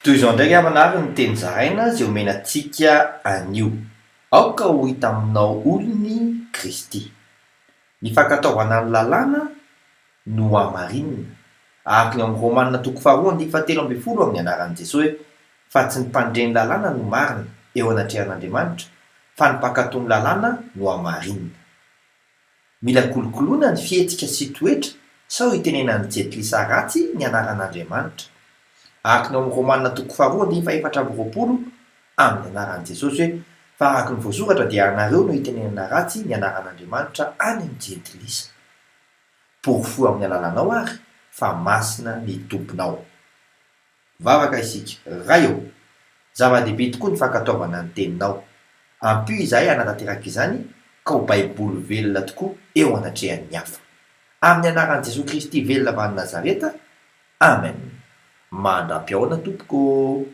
Toy izao ndraiky amanary ny teny zaraina zay omenantsika anio. Aoka ho hita aminao olony Kristy. Ny fankataovana ny lalàna no hamarinina. Araka ny amin'ny Romanina toko faharoa andiny fahatelo ambin'ny folo amin'ny anaran'i Jesosy hoe fa tsy ny mpandre ny lalàna no marina eo anatrehan'Andriamanitra, fa ny mpankatao ny lalàna no hamarinina. Mila kolokoloina ny fihetsika sy toetra sao hitenenan'ny jetilisa ratsy ny anaran'Andriamanitra. Araka ny amin'ny Romanina toko faharoa andiny fahaefatra amby roapolo amin'ny anaran'i Jesosy hoe fa araka ny voasoratra dia anareo no hitenenana ratsy ny anaran'Andriamanitra any amin'ny jetilisa. Porofoa amin'ny alalanao ary fa masina ny tomponao. Vavaka isika, ray eo, zava-dehibe tokoa ny fankataovana ny teninao. Ampio izahay hanatanteraka izany ka ho baiboly velona tokoa eo anatrehan'ny hafa. Amin'ny anaran'i Jesosy Kristy velona avy any Nazareta, amen. Mandram-piaona tompoko.